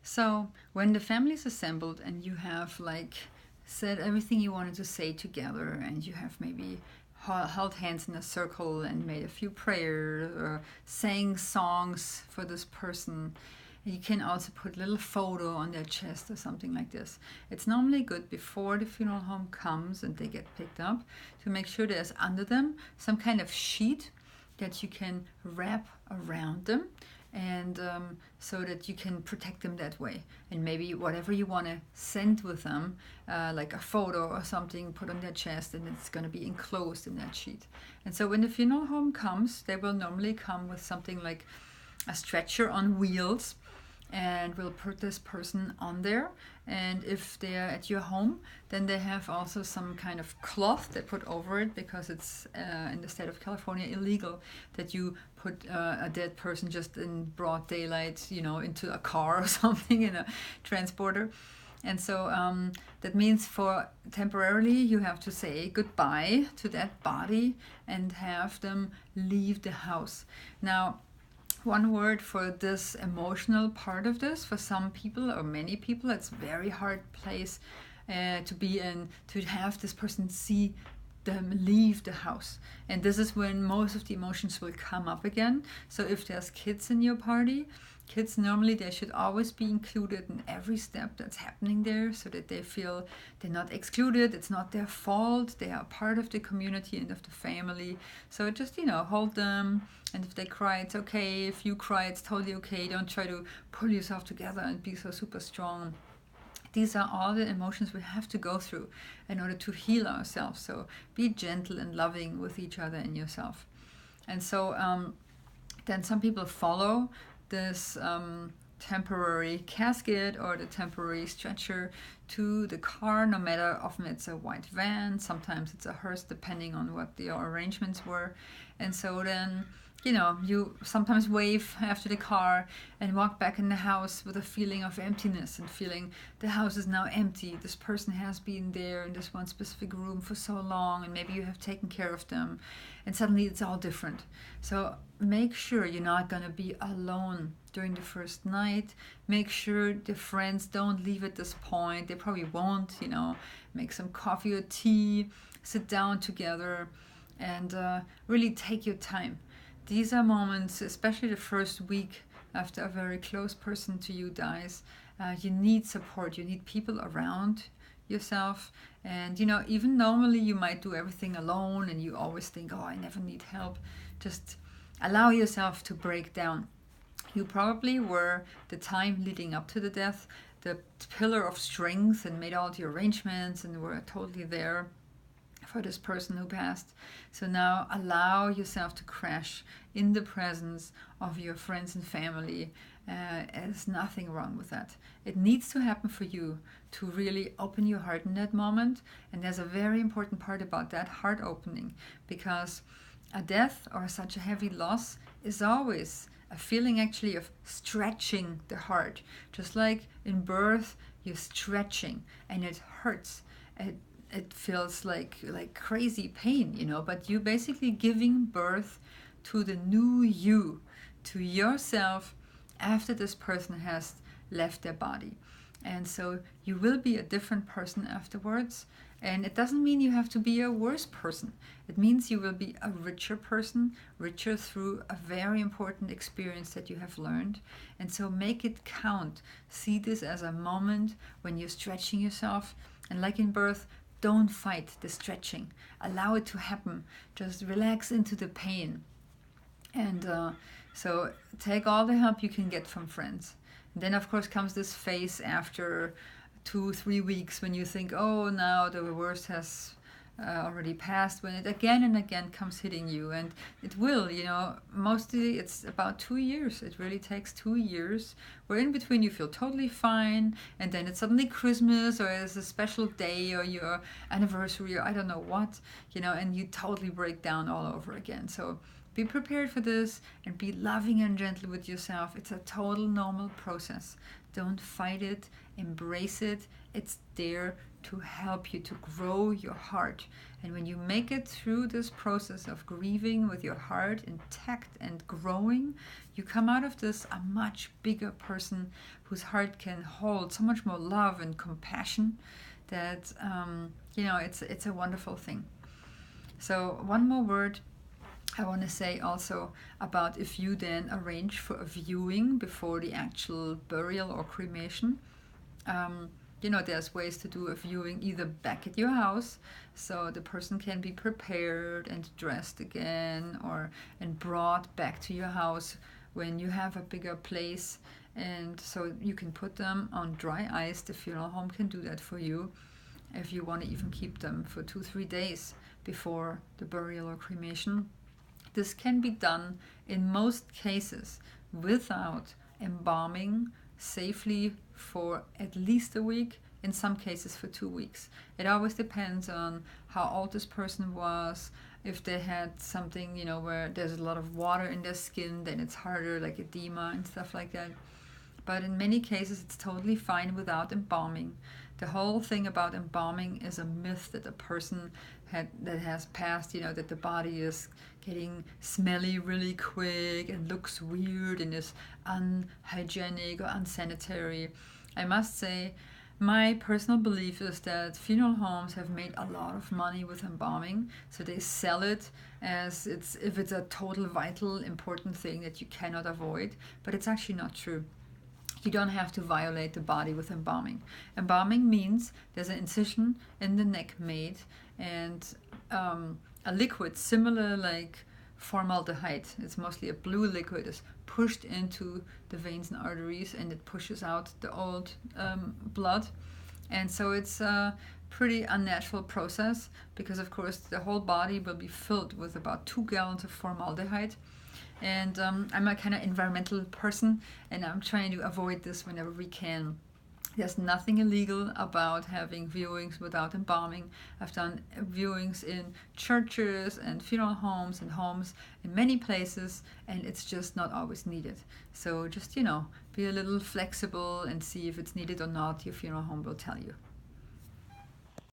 So when the family is assembled and you have like said everything you wanted to say together, and you have maybe held hands in a circle and made a few prayers or sang songs for this person, you can also put a little photo on their chest or something like this. It's normally good before the funeral home comes and they get picked up to make sure there's under them some kind of sheet that you can wrap around them, and so that you can protect them that way. And maybe whatever you want to send with them, like a photo or something, put on their chest, and it's going to be enclosed in that sheet. And so when the funeral home comes, they will normally come with something like a stretcher on wheels, and we'll put this person on there. And if they're at your home, then they have also some kind of cloth they put over it, because it's in the state of California illegal that you put a dead person just in broad daylight, into a car or something, in a transporter. And so that means for temporarily you have to say goodbye to that body and have them leave the house. Now, one word for this emotional part of this, for some people or many people, it's a very hard place to be in, to have this person see them leave the house. And this is when most of the emotions will come up again. So if there's kids in your party, kids normally, they should always be included in every step that's happening there, so that they feel they're not excluded. It's not their fault. They are part of the community and of the family. So just, hold them. And if they cry, it's okay. If you cry, it's totally okay. Don't try to pull yourself together and be so super strong. These are all the emotions we have to go through in order to heal ourselves. So be gentle and loving with each other and yourself. And so then some people follow this temporary casket or the temporary stretcher to the car, no matter, often it's a white van, sometimes it's a hearse, depending on what the arrangements were. And so then, you sometimes wave after the car and walk back in the house with a feeling of emptiness and feeling the house is now empty. This person has been there in this one specific room for so long, and maybe you have taken care of them, and suddenly it's all different. So make sure you're not going to be alone during the first night. Make sure the friends don't leave at this point. They probably won't, make some coffee or tea, sit down together, and really take your time. These are moments, especially the first week after a very close person to you dies. You need support. You need people around yourself. And, even normally you might do everything alone and you always think, oh, I never need help. Just allow yourself to break down. You probably were, the time leading up to the death, the pillar of strength and made all the arrangements and were totally there for this person who passed. So now allow yourself to crash in the presence of your friends and family. There's nothing wrong with that. It needs to happen for you to really open your heart in that moment. And there's a very important part about that heart opening, because a death or such a heavy loss is always a feeling actually of stretching the heart. Just like in birth, you're stretching and it hurts. It feels like crazy pain, but you're basically giving birth to the new you, to yourself, after this person has left their body. And so you will be a different person afterwards. And it doesn't mean you have to be a worse person. It means you will be a richer person, richer through a very important experience that you have learned. And so make it count. See this as a moment when you're stretching yourself. And like in birth, don't fight the stretching. Allow it to happen. Just relax into the pain. And so take all the help you can get from friends. And then, of course, comes this phase after 2-3 weeks when you think, oh, now the worst has already passed, when it again and again comes hitting you. And it will, mostly it's about 2 years. It really takes 2 years, where in between you feel totally fine, and then it's suddenly Christmas, or it's a special day, or your anniversary, or I don't know what, and you totally break down all over again. So be prepared for this and be loving and gentle with yourself. It's a total normal process. Don't fight it, embrace it. It's there to help you to grow your heart. And when you make it through this process of grieving with your heart intact and growing, you come out of this a much bigger person whose heart can hold so much more love and compassion that, it's a wonderful thing. So one more word I want to say also about if you then arrange for a viewing before the actual burial or cremation. There's ways to do a viewing either back at your house, so the person can be prepared and dressed again, and brought back to your house when you have a bigger place, and so you can put them on dry ice. The funeral home can do that for you if you want to even keep them for 2-3 days before the burial or cremation. This can be done in most cases without embalming safely for at least a week, in some cases for 2 weeks. It always depends on how old this person was. If they had something, where there's a lot of water in their skin, then it's harder, like edema and stuff like that. But in many cases, it's totally fine without embalming. The whole thing about embalming is a myth that a person that has passed, that the body is getting smelly really quick and looks weird and is unhygienic or unsanitary. I must say, my personal belief is that funeral homes have made a lot of money with embalming, so they sell it as if it's a total vital important thing that you cannot avoid, but it's actually not true. You don't have to violate the body with embalming. Embalming means there's an incision in the neck made, and a liquid similar like formaldehyde, it's mostly a blue liquid, is pushed into the veins and arteries, and it pushes out the old blood. And so it's a pretty unnatural process, because of course the whole body will be filled with about 2 gallons of formaldehyde. And I'm a kind of environmental person, and I'm trying to avoid this whenever we can. There's nothing illegal about having viewings without embalming. I've done viewings in churches and funeral homes and homes in many places, and it's just not always needed. So just, be a little flexible and see if it's needed or not. Your funeral home will tell you.